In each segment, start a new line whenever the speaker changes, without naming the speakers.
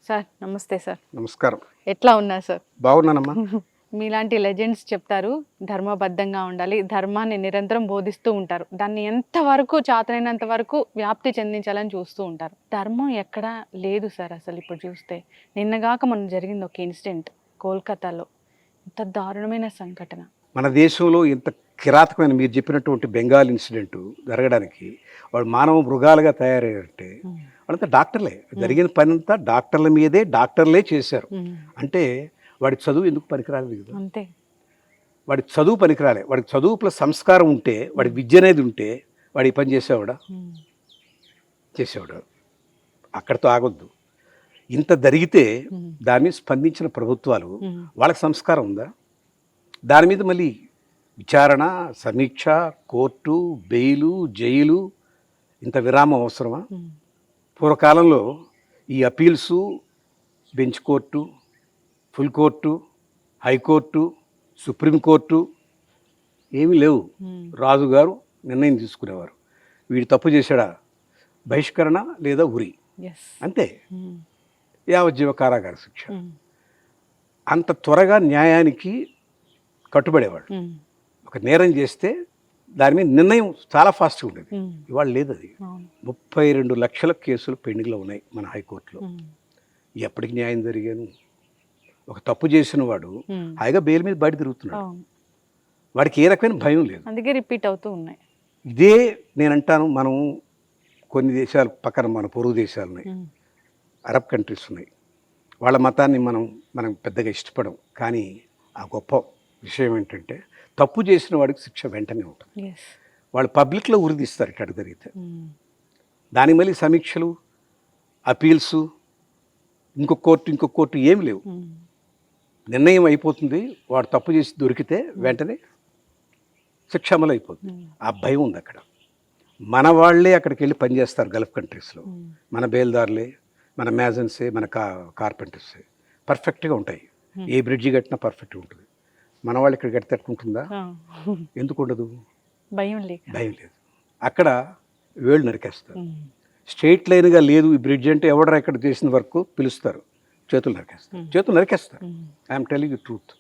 Sir నమస్తే sir.
నమస్కారం.
ఎట్లా ఉన్నారు సార్?
బాగున్నానమ్మా.
మీలాంటి లెజెండ్స్ చెప్తారు ధర్మబద్ధంగా ఉండాలి, ధర్మాన్ని నిరంతరం బోధిస్తూ ఉంటారు. దాన్ని ఎంతవరకు చాతనైనంత వరకు వ్యాప్తి చెందించాలని చూస్తూ ఉంటారు. ధర్మం ఎక్కడా లేదు సార్ అసలు ఇప్పుడు చూస్తే. నిన్నగాక మొన్న జరిగింది ఒక ఇన్సిడెంట్ కోల్కతాలో. ఇంత దారుణమైన సంఘటన.
మన దేశంలో ఇంత కిరాతకమైన మీరు చెప్పినటువంటి బెంగాల్ ఇన్సిడెంట్ జరగడానికి వాడు మానవ మృగాలుగా తయారయ్యారంటే వాళ్ళంతా డాక్టర్లే. జరిగిన పని అంతా డాక్టర్ల మీదే డాక్టర్లే చేశారు. అంటే వాడి చదువు ఎందుకు పనికిరాలేదు కదా?
అంతే.
వాడి చదువు పనికిరాలే. వాడికి చదువు ప్లస్ సంస్కారం ఉంటే, వాడికి విద్య అనేది ఉంటే వాడి పని చేసేవాడా? చేసేవాడు. అక్కడితో ఆగొద్దు. ఇంత జరిగితే దాని మీద స్పందించిన ప్రభుత్వాలు వాళ్ళకి సంస్కారం ఉందా? దాని మీద మళ్ళీ విచారణ, సమీక్ష, కోర్టు, బెయిలు, జైలు, ఇంత విరామం అవసరమా? పూర్వకాలంలో ఈ appeals, bench court, full court, high court, supreme court ఏమీ లేవు. రాజుగారు నిర్ణయం తీసుకునేవారు. వీడు తప్పు చేశాడా, బహిష్కరణ లేదా ఉరి, అంతే. యావజ్జీవ కారాగార శిక్ష. అంత త్వరగా న్యాయానికి కట్టుబడేవాడు. ఒక నేరం చేస్తే దాని మీద నిర్ణయం చాలా ఫాస్ట్గా ఉండేది. ఇవాళ లేదు అది. 32 లక్షల కేసులు పెండింగ్లో ఉన్నాయి మన హైకోర్టులో. ఎప్పటికి న్యాయం జరిగాను? ఒక తప్పు చేసిన వాడు హాయిగా బెయిల్ మీద బయట తిరుగుతున్నాడు. వాడికి ఏ రకమైన భయం లేదు. అందుకే
రిపీట్ అవుతూ ఉన్నాయి.
ఇదే నేనంటాను. మనం కొన్ని దేశాలు పక్కన మన పొరుగు దేశాలు ఉన్నాయి, అరబ్ కంట్రీస్ ఉన్నాయి. వాళ్ళ మతాన్ని మనం పెద్దగా ఇష్టపడం. కానీ ఆ గొప్ప విషయం ఏంటంటే తప్పు చేసిన వాడికి శిక్ష వెంటనే ఉంటుంది. వాళ్ళు పబ్లిక్లో ఉరిదీస్తారు ఇట్లా జరిగితే. దానికి మళ్ళీ సమీక్షలు, అపీల్సు, ఇంకొక కోర్టు ఏమి లేవు. నిర్ణయం అయిపోతుంది. వాడు తప్పు చేసి దొరికితే వెంటనే శిక్ష అమలు అయిపోతుంది. ఆ భయం ఉంది అక్కడ. మన వాళ్ళే అక్కడికి వెళ్ళి పనిచేస్తారు గల్ఫ్ కంట్రీస్లో. మన బేల్దార్లే, మన మ్యాజన్సే, మన కార్పెంటర్సే పర్ఫెక్ట్గా ఉంటాయి. ఏ బ్రిడ్జి కట్టినా పర్ఫెక్ట్గా ఉంటుంది. మన వాళ్ళు ఇక్కడ కడితే ఉంటుందా? ఎందుకు ఉండదు?
భయం
లేదు. అక్కడ వేళ్ళు నరికేస్తారు. స్ట్రెయిట్ లైన్గా లేదు ఈ బ్రిడ్జ్ అంటే ఎవడరా ఇక్కడ చేసిన వరకు పిలుస్తారు, చేతులు నరికేస్తారు. I'm telling you truth.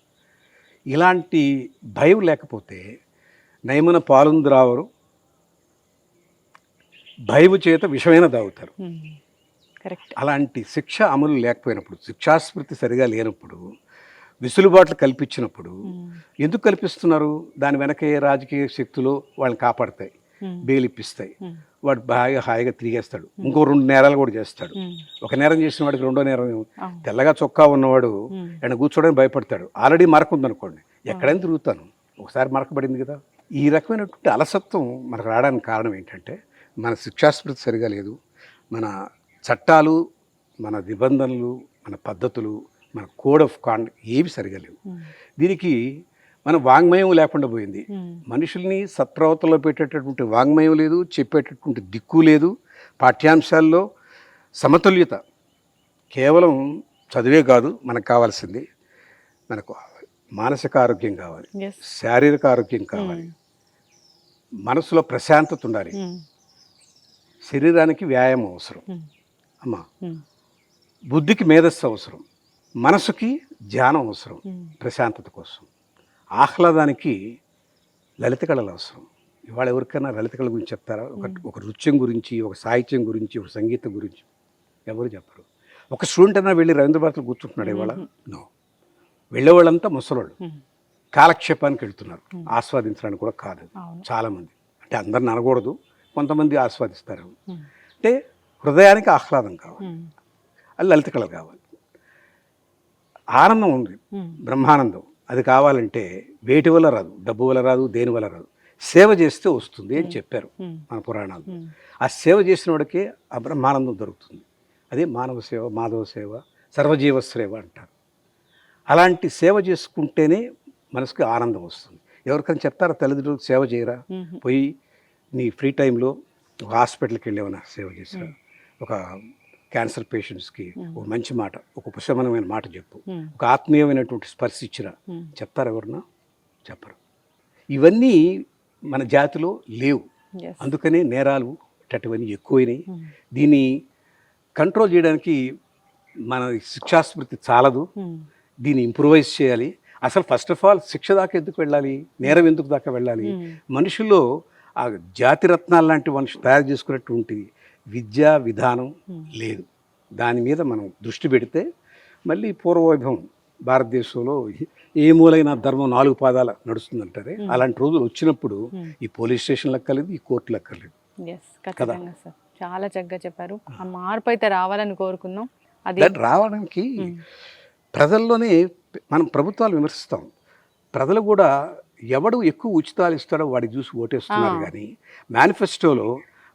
ఇలాంటి భయం లేకపోతే నయమున పాలుంద్రావరు భయము చేత విషమైన దాగుతారు. అలాంటి శిక్ష అమలు లేకపోయినప్పుడు, శిక్షాస్మృతి సరిగా లేనప్పుడు, విసులుబాట్లు కల్పించినప్పుడు ఎందుకు కల్పిస్తున్నారు? దాని వెనక రాజకీయ శక్తులు వాళ్ళని కాపాడతాయి, బెయిల్ ఇప్పిస్తాయి. వాడు హాయిగా తిరిగేస్తాడు. ఇంకో 2 నేరాలు కూడా చేస్తాడు. ఒక నేరం చేసిన వాడికి 2వ నేరం, తెల్లగా చొక్కా ఉన్నవాడు ఆయన కూర్చోడానికి భయపడతాడు. ఆల్రెడీ మరక ఉందనుకోండి, ఎక్కడైనా తిరుగుతాను, ఒకసారి మరకబడింది కదా. ఈ రకమైనటువంటి అలసత్వం మనకు రావడానికి కారణం ఏంటంటే మన శిక్షాస్మృతి సరిగా లేదు. మన చట్టాలు, మన నిబంధనలు, మన పద్ధతులు, మన కోడ్ ఆఫ్ కాండక్ట్ ఏవి సరిగా లేవు. దీనికి మన వాంగ్మయం లేకుండా పోయింది. మనుషుల్ని సత్ప్రవర్తనలో పెట్టేటటువంటి వాంగ్మయం లేదు, చెప్పేటటువంటి దిక్కు లేదు. పాఠ్యాంశాల్లో సమతుల్యత. కేవలం చదివే కాదు మనకు కావాల్సింది. మనకు మానసిక ఆరోగ్యం కావాలి, శారీరక ఆరోగ్యం కావాలి, మనసులో ప్రశాంతత ఉండాలి, శరీరానికి వ్యాయామం అవసరం అమ్మా, బుద్ధికి మేధస్సు అవసరం, మనసుకి ధ్యానం అవసరం ప్రశాంతత కోసం, ఆహ్లాదానికి లలిత కళలు అవసరం. ఇవాళ ఎవరికైనా లలిత కళ గురించి చెప్తారా? ఒక నృత్యం గురించి, ఒక సాహిత్యం గురించి, ఒక సంగీతం గురించి ఎవరు చెప్పరు. ఒక స్టూడెంట్ అయినా వెళ్ళి రవీంద్ర భారతిలో కూర్చుంటున్నాడు ఇవాళ? నో. వెళ్ళేవాళ్ళంతా ముసలోళ్ళు, కాలక్షేపానికి వెళ్తున్నారు, ఆస్వాదించడానికి కూడా కాదు చాలామంది. అంటే అందరిని అనకూడదు, కొంతమంది ఆస్వాదిస్తారు. అంటే హృదయానికి ఆహ్లాదం కావాలి, అది లలిత కళ కావాలి. ఆనందం ఉంది, బ్రహ్మానందం. అది కావాలంటే వేటి వల్ల రాదు, డబ్బు వల్ల రాదు, దేని వల్ల రాదు, సేవ చేస్తే వస్తుంది అని చెప్పారు మన పురాణాలు. ఆ సేవ చేసిన వాడికే ఆ బ్రహ్మానందం దొరుకుతుంది. అదే మానవ సేవ, మాధవ సేవ, సర్వజీవ సేవ అంటారు. అలాంటి సేవ చేసుకుంటేనే మనసుకి ఆనందం వస్తుంది. ఎవరికైనా చెప్తారా తల్లిదండ్రులకు సేవ చేయరా? పోయి నీ ఫ్రీ టైంలో ఒక హాస్పిటల్కి వెళ్ళేవన్నా సేవ చేసిరా? ఒక క్యాన్సర్ పేషెంట్స్కి ఒక మంచి మాట, ఒక ఉపశమనమైన మాట చెప్పు, ఒక ఆత్మీయమైనటువంటి స్పర్శ ఇచ్చిరా? చెప్తారు ఎవరన్నా? చెప్పరు. ఇవన్నీ మన జాతిలో లేవు. అందుకనే నేరాలు ఇటువంటివన్నీ ఎక్కువైనాయి. దీన్ని కంట్రోల్ చేయడానికి మన శిక్షాస్మృతి చాలదు,
ఉమ్,
దీన్ని ఇంప్రూవైజ్ చేయాలి. అసలు ఫస్ట్ ఆఫ్ ఆల్ శిక్ష దాకా ఎందుకు వెళ్ళాలి, నేరం ఎందుకు దాకా వెళ్ళాలి?
ఉమ్,
మనుషుల్లో ఆ జాతి రత్నాలు లాంటి మనుషులు తయారు చేసుకున్నటువంటి విద్యా విధానం లేదు. దాని మీద మనం దృష్టి పెడితే మళ్ళీ పూర్వవైభవం భారతదేశంలో ఏ మూలైన ధర్మం 4 పాదాల నడుస్తుందంటారే, అలాంటి రోజులు వచ్చినప్పుడు ఈ పోలీస్ స్టేషన్లు అక్కర్లేదు, ఈ కోర్టులు అక్కర్లేదు.
ఎస్ ఖచ్చితంగా సార్, చాలా చక్కగా చెప్పారు. ఆ మార్పు అయితే రావాలని కోరుకుందాం. అది
దాన్ని రావడానికి ప్రజల్లోనే మనం ప్రభుత్వాలు విమర్శిస్తాం, ప్రజలు కూడా ఎవడు ఎక్కువ ఉచితాలు ఇస్తాడో వాడికి చూసి ఓటేస్తున్నారు. కానీ మేనిఫెస్టోలో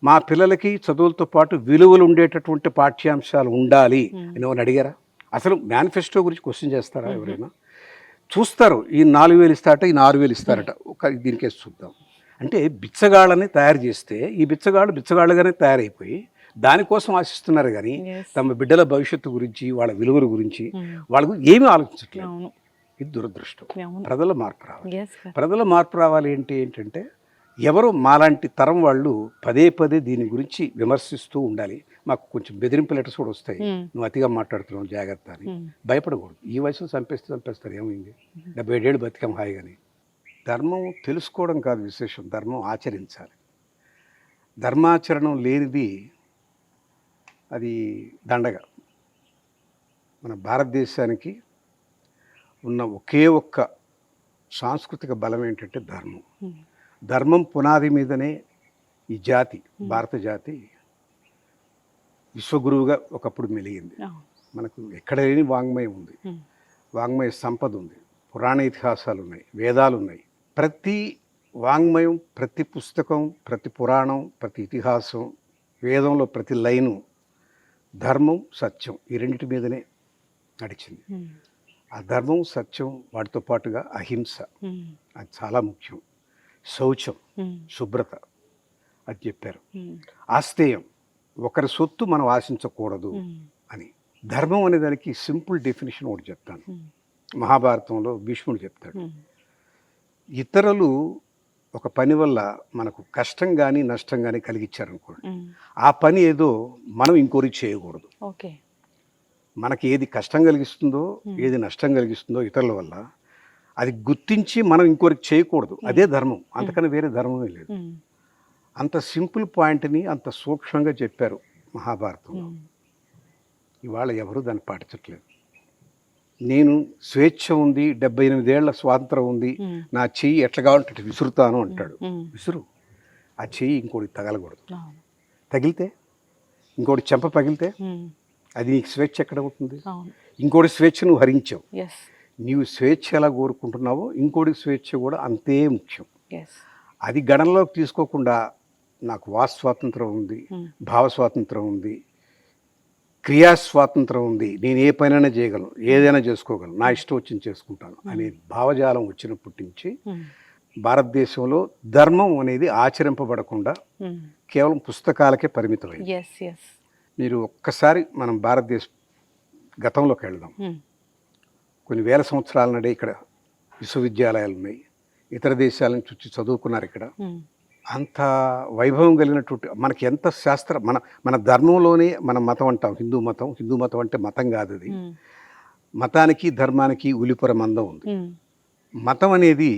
మా పిల్లలకి చదువులతో పాటు విలువలు ఉండేటటువంటి పాఠ్యాంశాలు ఉండాలి అని ఎవరు అడిగారా? అసలు మేనిఫెస్టో గురించి క్వశ్చన్ చేస్తారా ఎవరైనా? చూస్తారు, ఈ 4,000 ఇస్తారట, ఈ 6,000 ఇస్తారట, ఒక దీనికేసి చూద్దాం అంటే బిచ్చగాళ్ళని తయారు చేస్తే ఈ బిచ్చగాళ్ళుగానే తయారైపోయి దానికోసం ఆశిస్తున్నారు. కానీ తమ బిడ్డల భవిష్యత్తు గురించి, వాళ్ళ విలువల గురించి వాళ్ళకు ఏమీ ఆలోచించట్లేదు. ఇది దురదృష్టం. ప్రజల మార్పు రావాలి. ప్రజల మార్పు రావాలి ఏంటంటే ఎవరు మాలాంటి తరం వాళ్ళు పదే పదే దీని గురించి విమర్శిస్తూ ఉండాలి. మాకు కొంచెం బెదిరింపు లెటర్స్ కూడా వస్తాయి, నువ్వు అతిగా మాట్లాడుతున్నావు జాగ్రత్త అని. భయపడకూడదు. ఈ వయసులో చంపేస్తారు, ఏమైంది, 75 ఏళ్ళు బతికాం హాయిగాని. ధర్మం తెలుసుకోవడం కాదు విశేషం, ధర్మం ఆచరించాలి. ధర్మాచరణం లేనిది అది దండగ. మన భారతదేశానికి ఉన్న ఒకే ఒక్క సాంస్కృతిక బలం ఏంటంటే ధర్మం. ధర్మం పునాది మీదనే ఈ జాతి, భారత జాతి విశ్వగురువుగా ఒకప్పుడు మెలిగింది. మనకు ఎక్కడ లేని వాంగ్మయం ఉంది, వాంగ్మయ సంపద ఉంది, పురాణ ఇతిహాసాలు ఉన్నాయి, వేదాలు ఉన్నాయి. ప్రతి వాంగ్మయం, ప్రతి పుస్తకం, ప్రతి పురాణం, ప్రతి ఇతిహాసం, వేదంలో ప్రతి లైను ధర్మం, సత్యం ఈ రెండింటి మీదనే నడిచింది. ఆ ధర్మం, సత్యం, వాటితో పాటుగా అహింస, అది చాలా ముఖ్యం. శౌచం, శుభ్రత, అది చెప్పారు. ఆస్తేయం, ఒకరి సొత్తు మనం ఆశించకూడదు అని. ధర్మం అనే దానికి సింపుల్ డెఫినేషన్ ఒకటి చెప్తాను. మహాభారతంలో భీష్ముడు చెప్తాడు, ఇతరులు ఒక పని వల్ల మనకు కష్టం కానీ నష్టం కానీ కలిగించారనుకోండి, ఆ పని ఏదో మనం ఇంకోరికి చేయకూడదు. మనకి ఏది కష్టం కలిగిస్తుందో, ఏది నష్టం కలిగిస్తుందో ఇతరుల వల్ల, అది గుర్తించి మనం ఇంకోరికి చేయకూడదు. అదే ధర్మం, అంతకన్నా వేరే ధర్మమే లేదు. అంత సింపుల్ పాయింట్ని అంత సూక్ష్మంగా చెప్పారు మహాభారతంలో. ఇవాళ ఎవరు దాన్ని పాటించట్లేదు. నేను స్వేచ్ఛ ఉంది, 78 ఏళ్ల స్వాతంత్రం ఉంది, నా చెయ్యి ఎట్లా కావాలంటే విసురుతాను అంటాడు. విసురు, ఆ చెయ్యి ఇంకోటి తగలకూడదు. తగిలితే, ఇంకోటి చెంప పగిలితే అది నీకు స్వేచ్ఛ ఎక్కడ అవుతుంది? ఇంకోటి స్వేచ్ఛ నువ్వు హరించావు. నీవు స్వేచ్ఛ ఎలా కోరుకుంటున్నావో ఇంకోటి స్వేచ్ఛ కూడా అంతే ముఖ్యం. అది గణనలోకి తీసుకోకుండా నాకు వాక్ స్వాతంత్రం ఉంది, భావ స్వాతంత్రం ఉంది, క్రియా స్వాతంత్రం ఉంది, నేను ఏ పనైనా చేయగలను, ఏదైనా చేసుకోగలను, నా ఇష్టం వచ్చింది చేసుకుంటాను అనే భావజాలం వచ్చినప్పటి నుంచి భారతదేశంలో ధర్మం అనేది ఆచరింపబడకుండా కేవలం పుస్తకాలకే పరిమితమైంది. మీరు ఒక్కసారి మనం భారతదేశ గతంలోకి వెళ్దాం. కొన్ని వేల సంవత్సరాల నాడే ఇక్కడ విశ్వవిద్యాలయాలు ఉన్నాయి, ఇతర దేశాల నుంచి వచ్చి చదువుకున్నారు. ఇక్కడ అంత వైభవం కలిగినటువంటి మనకి ఎంత మన ధర్మంలోనే మన మతం అంటాం, హిందూ మతం అంటే మతం కాదు, అది మతానికి ధర్మానికి ఉలిపుర మందం ఉంది. మతం అనేది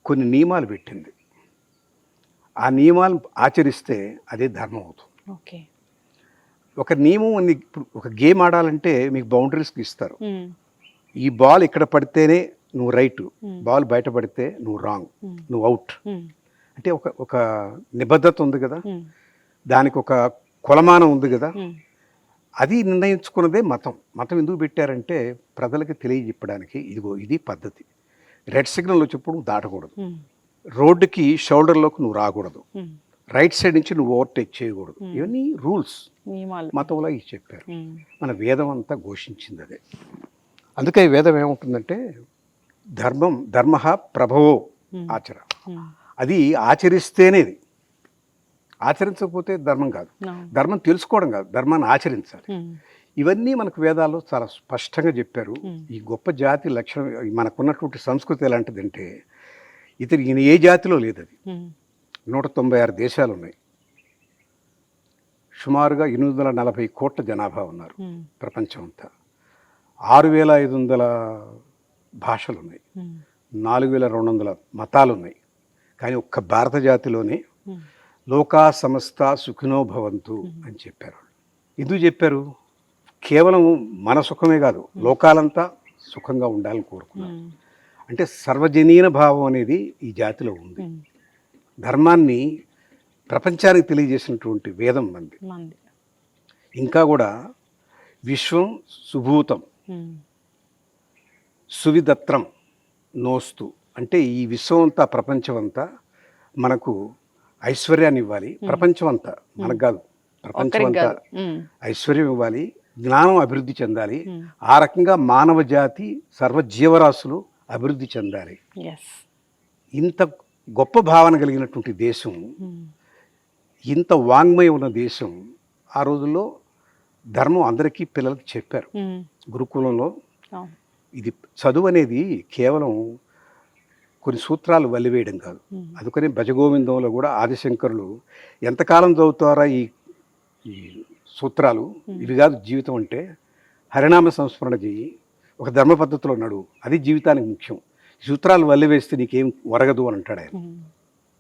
కొన్ని నియమాలు పెట్టింది, ఆ నియమాలు ఆచరిస్తే అదే ధర్మం అవుతుంది. ఒక నియమం అని, ఇప్పుడు ఒక గేమ్ ఆడాలంటే మీకు బౌండరీస్ ఇస్తారు. ఈ బాల్ ఇక్కడ పడితేనే నువ్వు రైట్, బాల్ బయట పడితే నువ్వు రాంగ్, నువ్వు అవుట్ అంటే ఒక నిబద్ధత ఉంది కదా, దానికి ఒక కొలమానం ఉంది కదా. అది నిర్ణయించుకున్నదే మతం. మతం ఎందుకు పెట్టారంటే ప్రజలకి తెలియజెప్పడానికి, ఇదిగో ఇది పద్ధతి. రెడ్ సిగ్నల్ వచ్చేప్పుడు నువ్వు దాటకూడదు, రోడ్డుకి షోల్డర్లోకి నువ్వు రాకూడదు, రైట్ సైడ్ నుంచి నువ్వు ఓవర్టేక్ చేయకూడదు. ఇవన్నీ రూల్స్ మతంలో ఇవి చెప్పారు. మన వేదం అంతా ఘోషించింది అదే. అందుకే ఈ వేదం ఏముంటుందంటే ధర్మ ప్రభవో ఆచర, అది ఆచరిస్తేనేది. ఆచరించకపోతే ధర్మం కాదు. ధర్మం తెలుసుకోవడం కాదు, ధర్మాన్ని ఆచరించాలి. ఇవన్నీ మనకు వేదాల్లో చాలా స్పష్టంగా చెప్పారు. ఈ గొప్ప జాతి లక్షణం, మనకున్నటువంటి సంస్కృతి ఎలాంటిదంటే ఈయన ఏ జాతిలో లేదు. అది 196 దేశాలు ఉన్నాయి. సుమారుగా 840 కోట్ల జనాభా ఉన్నారు ప్రపంచం అంతా. 6500 భాషలు ఉన్నాయి, 4200 మతాలు ఉన్నాయి. కానీ ఒక్క భారత జాతిలోనే లోకా సమస్త సుఖినో భవంతు అని చెప్పారు. ఎందుకు చెప్పారు? కేవలం మన సుఖమే కాదు, లోకాలంతా సుఖంగా ఉండాలని కోరుకున్నారు. అంటే సర్వజనీన భావం అనేది ఈ జాతిలో ఉంది. ధర్మాన్ని ప్రపంచానికి తెలియజేసినటువంటి వేదం మంది. ఇంకా కూడా విశ్వం సుభూతం సువిదత్రం నోస్తు, అంటే ఈ విశ్వం అంతా ప్రపంచం అంతా మనకు ఐశ్వర్యాన్ని ఇవ్వాలి. ప్రపంచం అంతా మనకు కాదు, ప్రపంచం అంతా ఐశ్వర్యం ఇవ్వాలి, జ్ఞానం అభివృద్ధి చెందాలి. ఆ రకంగా మానవ జాతి సర్వజీవరాశులు అభివృద్ధి చెందాలి. ఇంత గొప్ప భావన కలిగినటువంటి దేశం, ఇంత వాంగ్మయం ఉన్న దేశం ఆ రోజుల్లో ధర్మం అందరికీ పిల్లలకి చెప్పారు గురుకులంలో. ఇది చదువు అనేది కేవలం కొన్ని సూత్రాలు వల్లివేయడం కాదు. అందుకని భజగోవిందంలో కూడా ఆదిశంకరులు ఎంతకాలం చదువుతారా ఈ సూత్రాలు, ఇవి కాదు జీవితం అంటే, హరినామ సంస్మరణ చెయ్యి, ఒక ధర్మ పద్ధతిలో నడు, అది జీవితానికి ముఖ్యం. సూత్రాలు వల్లివేస్తే నీకేం ఒరగదు అని అంటాడు ఆయన.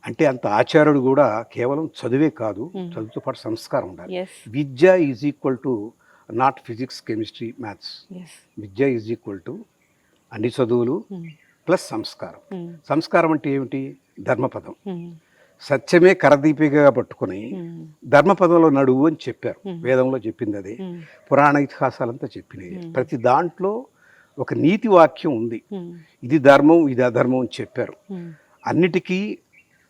అంటే అంత ఆచార్యుడు కూడా కేవలం చదువే కాదు, చదువుతో పాటు సంస్కారం ఉండాలి. విద్య is equal to not physics, chemistry, maths. విద్య ఈజ్ ఈక్వల్ టు అన్ని చదువులు ప్లస్ సంస్కారం. సంస్కారం అంటే ఏమిటి? ధర్మపదం. సత్యమే కరదీపికగా పట్టుకుని ధర్మపదంలో నడువు అని చెప్పారు. వేదంలో చెప్పింది అదే, పురాణ ఇతిహాసాలంతా చెప్పినవి. ప్రతి దాంట్లో ఒక నీతి వాక్యం ఉంది. ఇది ధర్మం, ఇది అధర్మం అని చెప్పారు. అన్నిటికీ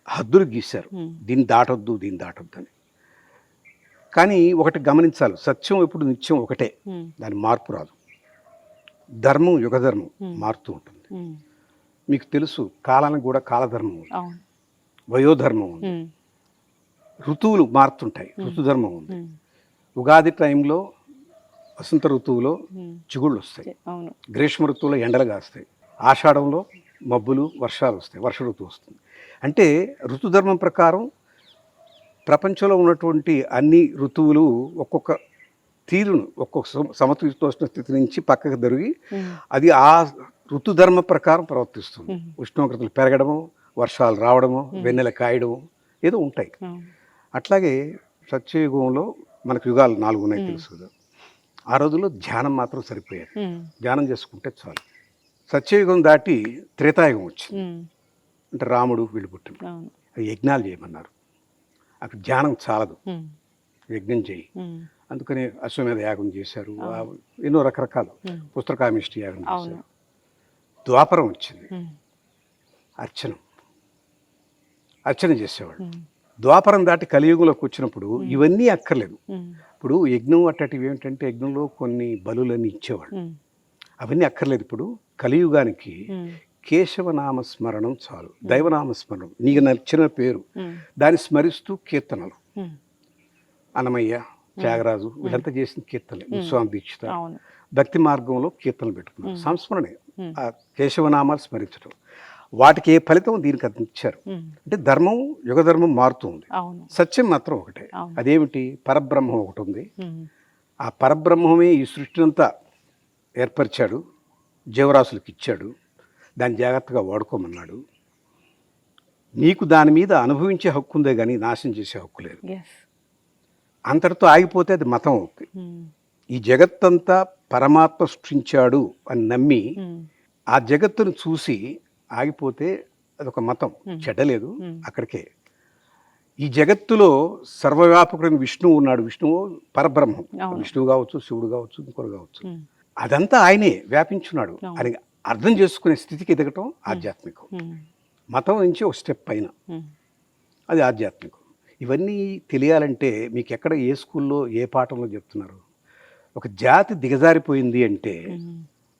హద్దులు గీశారు, దీన్ని దాటొద్దు, దీన్ని దాటొద్దు అని. కానీ ఒకటి గమనించాలి, సత్యం ఎప్పుడు నిత్యం ఒకటే, దాని మార్పు రాదు. ధర్మం యుగధర్మం మారుతూ ఉంటుంది. మీకు తెలుసు, కాలానికి కూడా కాలధర్మం ఉంది, వయోధర్మం ఉంది, ఋతువులు మారుతుంటాయి, ఋతుధర్మం ఉంది. ఉగాది టైంలో వసంత ఋతువులో చిగుళ్ళు వస్తాయి, గ్రీష్మ ఋతువులో ఎండలు కాస్తాయి, ఆషాఢంలో మబ్బులు వర్షాలు వస్తాయి, వర్ష ఋతువు వస్తుంది. అంటే ఋతుధర్మం ప్రకారం ప్రపంచంలో ఉన్నటువంటి అన్ని ఋతువులు ఒక్కొక్క తీరును, ఒక్కొక్క సమతులితోష్ణ స్థితి నుంచి పక్కకు జరిగి అది ఆ ఋతుధర్మ ప్రకారం ప్రవర్తిస్తుంది. ఉష్ణోగ్రతలు పెరగడము, వర్షాలు రావడము, వెన్నెల కాయడము ఏదో ఉంటాయి. అట్లాగే సత్యయుగంలో మనకు యుగాలు 4 ఉన్నాయి తెలుసు కదా. ఆ రోజుల్లో ధ్యానం మాత్రం సరిపోయేది, ధ్యానం చేసుకుంటే చాలు. సత్యయుగం దాటి త్రేతాయుగం వచ్చింది, అంటే రాముడు వీళ్ళు పుట్టింది. యజ్ఞాలు చేయమన్నారు, అక్కడ ధ్యానం చాలదు, యజ్ఞం చేయి. అందుకని అశ్వమేధ యాగం చేశారు, ఎన్నో రకరకాల పుస్తకామిష్టి యాగం చేశారు. ద్వాపరం వచ్చింది, అర్చన చేసేవాడు. ద్వాపరం దాటి కలియుగంలోకి వచ్చినప్పుడు ఇవన్నీ అక్కర్లేదు. ఇప్పుడు యజ్ఞం అట్టటివి ఏమిటంటే, యజ్ఞంలో కొన్ని బలులన్నీ ఇచ్చేవాడు, అవన్నీ అక్కర్లేదు. ఇప్పుడు కలియుగానికి కేశవనామ స్మరణం చాలు, దైవనామ స్మరణం, నీకు నచ్చిన పేరు, దాన్ని స్మరిస్తూ కీర్తనలు. అన్నమయ్య, త్యాగరాజు వీళ్ళంతా చేసిన కీర్తనలు, విశ్వామి దీక్షిత భక్తి మార్గంలో కీర్తనలు పెట్టుకున్నారు. సంస్మరణే ఆ కేశవనామాలు స్మరించడం. వాటికి ఏ ఫలితం దీనికి అందించారు. అంటే ధర్మం, యుగధర్మం మారుతూ ఉంది, సత్యం మాత్రం ఒకటే. అదేమిటి? పరబ్రహ్మం ఒకటి ఉంది. ఆ పరబ్రహ్మమే ఈ సృష్టినంతా ఏర్పరిచాడు, జీవరాశులకు ఇచ్చాడు, దాన్ని జాగ్రత్తగా వాడుకోమన్నాడు. నీకు దాని మీద అనుభవించే హక్కు ఉందే కానీ నాశనం చేసే హక్కు లేదు. అంతటితో ఆగిపోతే అది మతం అవుతుంది. ఈ జగత్తంతా పరమాత్మ సృష్టించాడు అని నమ్మి ఆ జగత్తును చూసి ఆగిపోతే అదొక మతం, చెడ్డలేదు అక్కడికే. ఈ జగత్తులో సర్వవ్యాపకుడైన విష్ణువు ఉన్నాడు, విష్ణువు పరబ్రహ్మం, విష్ణువు కావచ్చు, శివుడు కావచ్చు, ఇంకొకరు కావచ్చు, అదంతా ఆయనే వ్యాపించున్నాడు అని అర్థం చేసుకునే స్థితికి ఎదగటం ఆధ్యాత్మికం. మతం నుంచి ఒక స్టెప్ పైన, అది ఆధ్యాత్మికం. ఇవన్నీ తెలియాలంటే మీకు ఎక్కడ, ఏ స్కూల్లో, ఏ పాఠంలో చెప్తున్నారు? ఒక జాతి దిగజారిపోయింది అంటే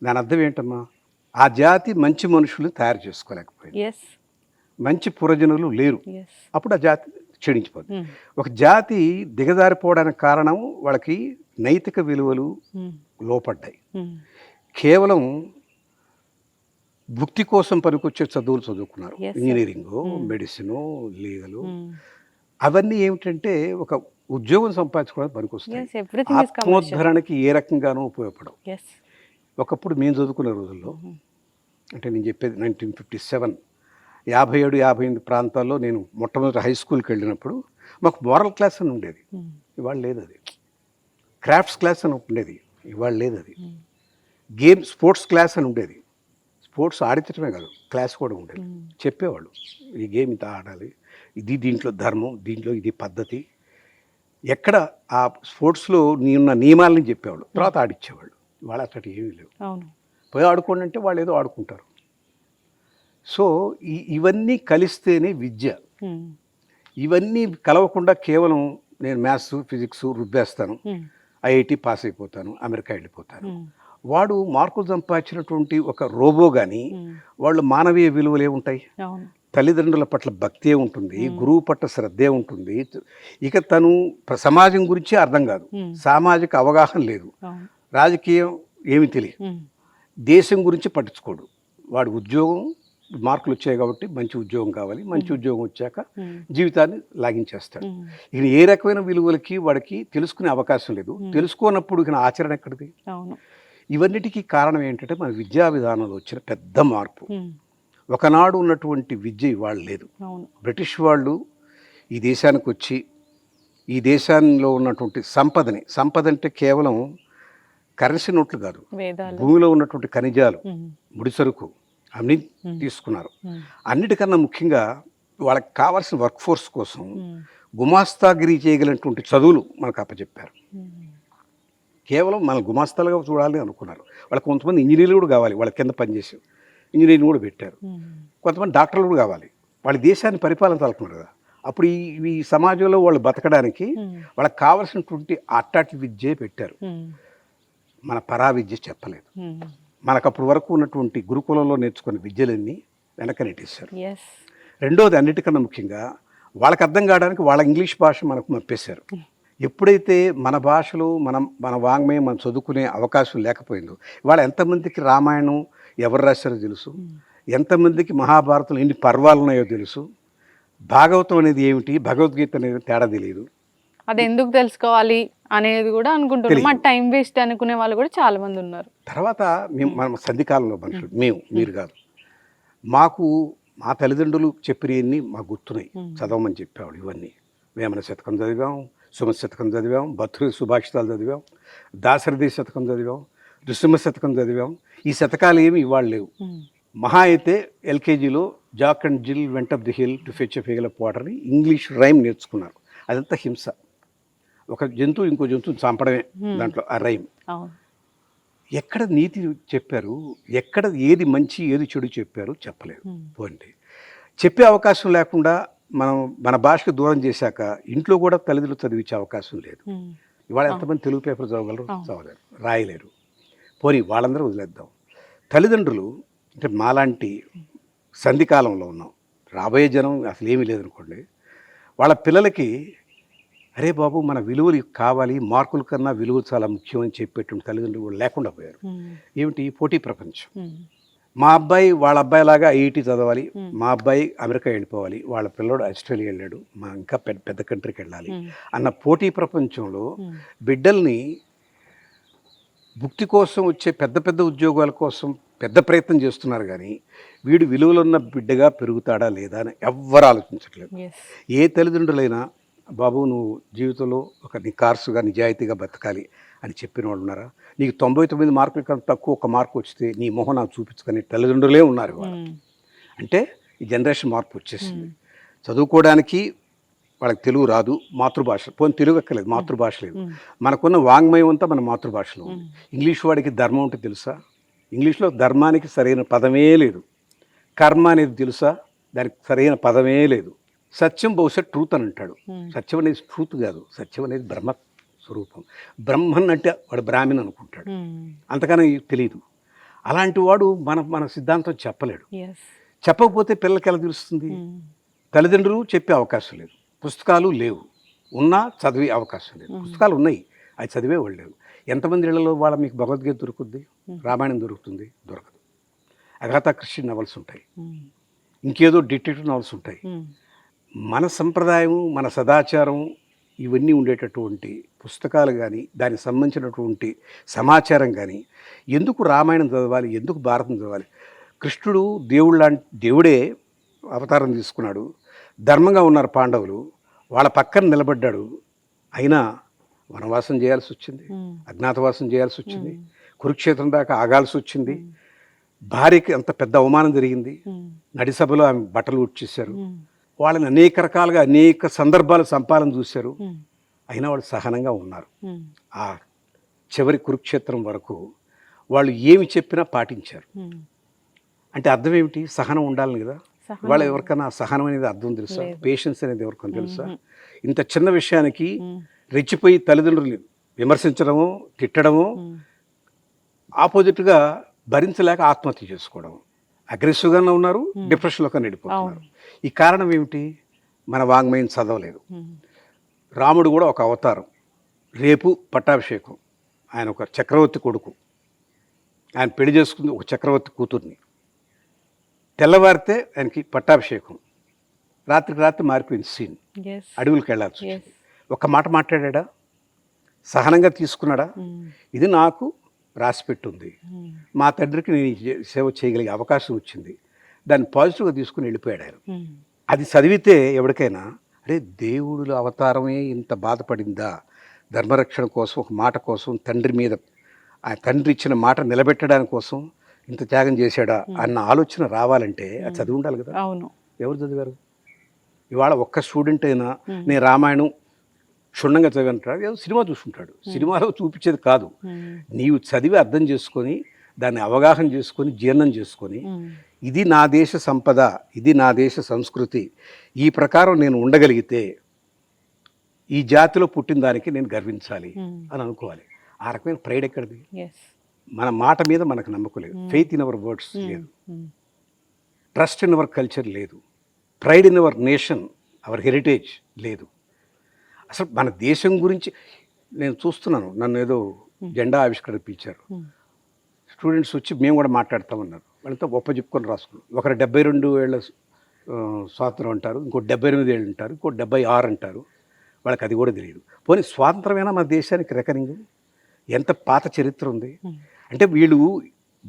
దాని అర్థం ఏంటమ్మా? ఆ జాతి మంచి మనుషులు తయారు చేసుకోలేకపోయింది, మంచి పురజనులు లేరు, అప్పుడు ఆ జాతి క్షీణించిపోతుంది. ఒక జాతి దిగజారిపోవడానికి కారణం వాళ్ళకి నైతిక విలువలు లోపడ్డాయి. కేవలం భుక్తి కోసం పనికొచ్చే చదువులు చదువుకున్నారు, ఇంజనీరింగు, మెడిసిను, లీగలు. అవన్నీ ఏమిటంటే ఒక ఉద్యోగం సంపాదించుకోవడానికి పనికొస్తాయి.
Yes, everything is commercial.
ఆత్మోద్ధరణకి ఏ రకంగానూ ఉపయోగపడవు.
ఎస్.
ఒకప్పుడు మేము చదువుకునే రోజుల్లో, అంటే నేను చెప్పేది 1957, 57, 58 ప్రాంతాల్లో నేను మొట్టమొదటి హై స్కూల్కి వెళ్ళినప్పుడు మాకు మోరల్ క్లాస్ అని ఉండేది. ఇవాళ లేదు అది. క్రాఫ్ట్స్ క్లాస్ అని ఉండేది. ఇవాళ లేదు అది. గేమ్ స్పోర్ట్స్ క్లాస్ అని ఉండేది. స్పోర్ట్స్ ఆడించడమే కాదు, క్లాస్ కూడా ఉండేది. చెప్పేవాళ్ళు ఈ గేమ్ ఇంత ఆడాలి, ఇది దీంట్లో ధర్మం, దీంట్లో ఇది పద్ధతి. ఎక్కడ ఆ స్పోర్ట్స్లో ఉన్న నియమాలని చెప్పేవాళ్ళు, తర్వాత ఆడిచ్చేవాళ్ళు. ఇవాళ అట్లాంటి ఏమీ లేవు.
అవును.
పోయి ఆడుకోండి అంటే వాళ్ళు ఏదో ఆడుకుంటారు. సో ఇవన్నీ కలిస్తేనే విద్య. ఇవన్నీ కలవకుండా కేవలం నేను మ్యాథ్స్ ఫిజిక్స్ రుబ్బేస్తాను, ఐఐటి పాస్ అయిపోతాను, అమెరికా వెళ్ళిపోతాను. వాడు మార్కులు సంపాదించినటువంటి ఒక రోబో కానీ వాళ్ళు మానవీయ విలువలు ఏముంటాయి? తల్లిదండ్రుల పట్ల భక్తే ఉంటుంది, గురువు పట్ల శ్రద్ధే ఉంటుంది. ఇక తను సమాజం గురించి అర్థం కాదు, సామాజిక అవగాహన లేదు, రాజకీయం ఏమి తెలియదు, దేశం గురించి పట్టించుకోడు. వాడు ఉద్యోగం మార్కులు వచ్చాయి కాబట్టి మంచి ఉద్యోగం కావాలి, మంచి ఉద్యోగం వచ్చాక జీవితాన్ని లాగించేస్తాడు. ఇక ఏ రకమైన విలువలకి వాడికి తెలుసుకునే అవకాశం లేదు. తెలుసుకోనప్పుడు ఇక ఆచరణ ఎక్కడిది? ఇవన్నిటికీ కారణం ఏంటంటే మన విద్యా విధానంలో వచ్చిన పెద్ద మార్పు. ఒకనాడు ఉన్నటువంటి విద్య ఇవాళ లేదు. బ్రిటిష్ వాళ్ళు ఈ దేశానికి వచ్చి ఈ దేశంలో ఉన్నటువంటి సంపద అంటే కేవలం కరెన్సీ నోట్లు కాదు, భూమిలో ఉన్నటువంటి ఖనిజాలు, ముడిసరుకు అన్ని తీసుకున్నారు. అన్నిటికన్నా ముఖ్యంగా వాళ్ళకి కావాల్సిన వర్క్ ఫోర్స్ కోసం గుమాస్తాగిరి చేయగలిగినటువంటి చదువులు మనకు అప్పచెప్పారు. కేవలం మన గుమాస్తాలుగా చూడాలి అనుకున్నారు. వాళ్ళకి కొంతమంది ఇంజనీర్లు కూడా కావాలి, వాళ్ళ కింద పనిచేసి ఇంజనీరింగ్ కూడా పెట్టారు. కొంతమంది డాక్టర్లు కూడా కావాలి, వాళ్ళ దేశాన్ని పరిపాలించాలనుకున్నారు కదా. అప్పుడు ఈ సమాజంలో వాళ్ళు బతకడానికి వాళ్ళకి కావాల్సినటువంటి అట్టాటి విద్యే పెట్టారు. మన పరా విద్య చెప్పలేదు. మనకు అప్పటి వరకు ఉన్నటువంటి గురుకులంలో నేర్చుకున్న విద్యలన్నీ వెనక నెట్టేశారు. రెండోది, అన్నిటికన్నా ముఖ్యంగా వాళ్ళకి అర్థం కావడానికి వాళ్ళ ఇంగ్లీష్ భాష మనకు మప్పేశారు. ఎప్పుడైతే మన భాషలో మన వాంగ్మయం మనం చదువుకునే అవకాశం లేకపోయిందో, ఇవాళ ఎంతమందికి రామాయణం ఎవరు రాశారో తెలుసు, ఎంతమందికి మహాభారతంలో ఎన్ని పర్వాలు ఉన్నాయో తెలుసు, భాగవతం అనేది ఏమిటి, భగవద్గీత అనేది తేడా తెలియదు.
అది ఎందుకు తెలుసుకోవాలి అనేది కూడా అనుకుంటున్నారు. మా టైం వేస్ట్ అనుకునే వాళ్ళు కూడా చాలా మంది ఉన్నారు.
తర్వాత మన సంధికాలంలో మనుషులు, మీరు కాదు, మా తల్లిదండ్రులు చెప్పినవన్నీ మాకు గుర్తున్నాయి. చదవమని చెప్పేవాడు. ఇవన్నీ వేమన శతకం చదివాం, సుమతి శతకం చదివాం, భర్తృ సుభాషితాలు చదివాం, దాశరథి శతకం చదివాం, నృసింహ శతకం చదివాం. ఈ శతకాలు ఏమి ఇవాళ లేవు. మహా అయితే ఎల్కేజీలో Jack and Jill went up the hill to fetch a pail of water అని ఇంగ్లీష్ రైమ్ నేర్చుకున్నారు. అదంతా హింస. ఒక జంతువు ఇంకో జంతువుని చంపడమే దాంట్లో ఆ రైమ్. ఎక్కడ నీతి చెప్పారు, ఎక్కడ ఏది మంచి ఏది చెడు చెప్పారు చెప్పలేదు. పోండి, చెప్పే అవకాశం లేకుండా మన భాషకు దూరం చేశాక ఇంట్లో కూడా తల్లిదండ్రులు చదివించే అవకాశం లేదు. ఇవాళ ఎంతమంది తెలుగు పేపర్ చదవగలరు? చదవలేరు, రాయలేరు. పోనీ వాళ్ళందరూ వదిలేద్దాం. తల్లిదండ్రులు అంటే మాలాంటి సంధికాలంలో ఉన్నాం, రాబోయే జనం అసలు ఏమీ లేదనుకోండి. వాళ్ళ పిల్లలకి అరే బాబు మన విలువలు కావాలి, మార్కుల కన్నా విలువలు చాలా ముఖ్యం అని చెప్పేటువంటి తల్లిదండ్రులు కూడా లేకుండా పోయారు. ఏమిటి? పోటీ ప్రపంచం. మా అబ్బాయి వాళ్ళ అబ్బాయి లాగా ఐఐటి చదవాలి, మా అబ్బాయి అమెరికా వెళ్ళిపోవాలి, వాళ్ళ పిల్లడు ఆస్ట్రేలియా వెళ్ళాడు, మా ఇంకా పెద్ద కంట్రీకి వెళ్ళాలి అన్న పోటీ ప్రపంచంలో బిడ్డల్ని భుక్తి కోసం వచ్చే పెద్ద ఉద్యోగాల కోసం పెద్ద ప్రయత్నం చేస్తున్నారు. కానీ వీడు విలువలున్న బిడ్డగా పెరుగుతాడా లేదా అని ఎవ్వరు ఆలోచించట్లేదు. ఏ తల్లిదండ్రులైనా బాబు నువ్వు జీవితంలో ఒక నికార్సుగా నిజాయితీగా బతకాలి అని చెప్పిన వాళ్ళు ఉన్నారా? నీకు 99 మార్కుల కన్నా తక్కువ ఒక మార్కు వస్తే నీ మొహం నాకు చూపించుకొని తల్లిదండ్రులే ఉన్నారు. అంటే ఈ జనరేషన్ మార్పు వచ్చేసింది. చదువుకోవడానికి వాళ్ళకి తెలుగు రాదు, మాతృభాష పోనీ తెలుగు ఎక్కలేదు, మాతృభాష లేదు. మనకున్న వాంగ్మయం అంతా మన మాతృభాషలో ఉంది. ఇంగ్లీష్ వాడికి ధర్మం అంటే తెలుసా? ఇంగ్లీష్లో ధర్మానికి సరైన పదమే లేదు. కర్మ అనేది తెలుసా? దానికి సరైన పదమే లేదు. సత్యం బహుశా ట్రూత్ అని అంటాడు. సత్యం అనేది ట్రూత్ కాదు, సత్యం అనేది బ్రహ్మ స్వరూపం. బ్రహ్మన్ అంటే వాడు బ్రాహ్మణ్ అనుకుంటాడు, అంతకన్నా తెలియదు. అలాంటి వాడు మన సిద్ధాంతం చెప్పలేడు. చెప్పకపోతే పిల్లలకి ఎలా తెలుస్తుంది? తల్లిదండ్రులు చెప్పే అవకాశం లేదు, పుస్తకాలు లేవు, ఉన్నా చదివే అవకాశం లేదు. పుస్తకాలు ఉన్నాయి, అది చదివే వాళ్ళు లేవు. ఎంతమంది ఇళ్లలో వాళ్ళ మీకు భగవద్గీత దొరుకుద్ది, రామాయణం దొరుకుతుంది? దొరకదు. అగాథా క్రిస్టీ నవల్స్ ఉంటాయి, ఇంకేదో డిటెక్టివ్ నవల్స్ ఉంటాయి. మన సంప్రదాయం, మన సదాచారం ఇవన్నీ ఉండేటటువంటి పుస్తకాలు కానీ దానికి సంబంధించినటువంటి సమాచారం కానీ ఎందుకు రామాయణం చదవాలి, ఎందుకు భారతం చదవాలి? కృష్ణుడు దేవుడు లాంటి దేవుడే అవతారం తీసుకున్నాడు. ధర్మంగా ఉన్నారు పాండవులు, వాళ్ళ పక్కన నిలబడ్డాడు. అయినా వనవాసం చేయాల్సి వచ్చింది, అజ్ఞాతవాసం చేయాల్సి వచ్చింది, కురుక్షేత్రం దాకా ఆగాల్సి వచ్చింది. భార్యకి అంత పెద్ద అవమానం జరిగింది. నడిసభలో ఆమె బట్టలు ఉడ్చేశారు. వాళ్ళని అనేక రకాలుగా అనేక సందర్భాలు సంపాదన చూశారు. అయినా వాళ్ళు సహనంగా ఉన్నారు. ఆ చివరి కురుక్షేత్రం వరకు వాళ్ళు ఏమి చెప్పినా పాటించారు. అంటే అర్థం ఏమిటి? సహనం ఉండాలని కదా. వాళ్ళ ఎవరికైనా సహనం అనేది అర్థం తెలుసా? పేషెన్స్ అనేది ఎవరికైనా తెలుసా? ఇంత చిన్న విషయానికి రెచ్చిపోయి తల్లిదండ్రులు విమర్శించడము, తిట్టడము, ఆపోజిట్గా భరించలేక ఆత్మహత్య చేసుకోవడం, అగ్రెసివ్గానే ఉన్నారు, డిప్రెషన్లో కన్నా వెళ్ళిపోతున్నారు. ఈ కారణం ఏమిటి? మన వాంగ్మయం చదవలేదు. రాముడు కూడా ఒక అవతారం. రేపు పట్టాభిషేకం. ఆయన ఒక చక్రవర్తి కొడుకు. ఆయన పెళ్లి చేసుకుంది ఒక చక్రవర్తి కూతుర్ని. తెల్లవారితే ఆయనకి పట్టాభిషేకం. రాత్రికి రాత్రి మారిపోయింది సీన్. అడవులకు వెళ్ళాల్సి వచ్చింది. ఒక మాట మాట్లాడా? సహనంగా తీసుకున్నాడా? ఇది నాకు రాసిపెట్టుంది, మా తండ్రికి నేను సేవ చేయగలిగే అవకాశం వచ్చింది, దాన్ని పాజిటివ్గా తీసుకుని వెళ్ళిపోయాడు ఆయన. అది చదివితే ఎవరికైనా అరే దేవుడుల అవతారమే ఇంత బాధపడిందా, ధర్మరక్షణ కోసం, ఒక మాట కోసం, తండ్రి మీద ఆ తండ్రి ఇచ్చిన మాట నిలబెట్టడానికి కోసం ఇంత త్యాగం చేశాడా అన్న ఆలోచన రావాలంటే అది చదివి ఉండాలి కదా.
అవును.
ఎవరు చదివారు? ఇవాళ ఒక్క స్టూడెంట్ అయినా నేను రామాయణం క్షుణ్ణంగా చదివింటాడు, ఏదో సినిమా చూసుకుంటాడు. సినిమాలో చూపించేది కాదు, నీవు చదివి అర్థం చేసుకొని దాన్ని అవగాహన చేసుకొని జీర్ణం చేసుకొని ఇది నా దేశ సంపద, ఇది నా దేశ సంస్కృతి, ఈ ప్రకారం నేను ఉండగలిగితే ఈ జాతిలో పుట్టిన దానికి నేను గర్వించాలి అని అనుకోవాలి. ఆ రకమైన ప్రైడ్ ఎక్కడిది? మన మాట మీద మనకు నమ్మకం లేదు, ఫెయిత్ ఇన్ అవర్ వర్డ్స్ లేదు, ట్రస్ట్ ఇన్ అవర్ కల్చర్ లేదు, pride in our nation, our heritage లేదు. అసలు మన దేశం గురించి నేను చూస్తున్నాను. నన్ను ఏదో జెండా ఆవిష్కరణ పిలిచారు. స్టూడెంట్స్ వచ్చి మేము కూడా మాట్లాడతామన్నారు. వాళ్ళతో గొప్ప చెప్పుకొని రాసుకున్నాం. ఒకరు 72 ఏళ్ళ స్వాతంత్రం అంటారు, ఇంకోటి 78 ఏళ్ళు అంటారు, ఇంకోటి 76 అంటారు. వాళ్ళకి అది కూడా తెలియదు. పోనీ స్వాతంత్రమైనా మన దేశానికి రెకనింగ్ ఎంత పాత చరిత్ర ఉంది అంటే వీళ్ళు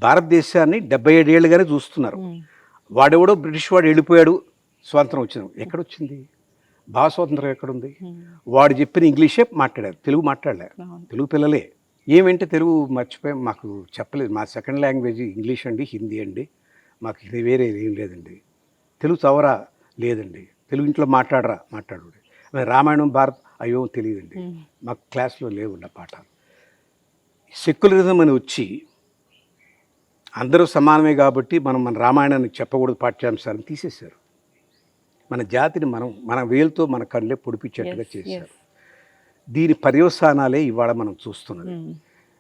భారతదేశాన్ని 77 ఏళ్ళుగానే చూస్తున్నారు. వాడెవడో బ్రిటిష్ వాడు వెళ్ళిపోయాడు, స్వాతంత్రం వచ్చింది. ఎక్కడొచ్చింది? భావ స్వాతంత్రం ఎక్కడుంది? వాడు చెప్పిన ఇంగ్లీషే మాట్లాడారు, తెలుగు మాట్లాడలే. తెలుగు పిల్లలే ఏమంటే తెలుగు మర్చిపోయి మాకు చెప్పలేదు, మా సెకండ్ లాంగ్వేజ్ ఇంగ్లీష్ అండి, హిందీ అండి, మాకు ఇది వేరే ఏం లేదండి. తెలుగు చవరా? లేదండి. తెలుగు ఇంట్లో మాట్లాడు. రామాయణం భారత్ అయ్యో తెలియదండి, మాకు క్లాస్లో లేవుండ పాఠాలు. సెక్యులరిజం అని వచ్చి అందరూ సమానమే కాబట్టి మన రామాయణాన్ని చెప్పకూడదు పాఠ్యాంశాలను తీసేశారు. మన జాతిని మన వేలుతో మన కళ్ళే పొడిపించేట్టుగా చేశారు. దీని పర్యవసానాలే ఇవాళ మనం చూస్తున్నది.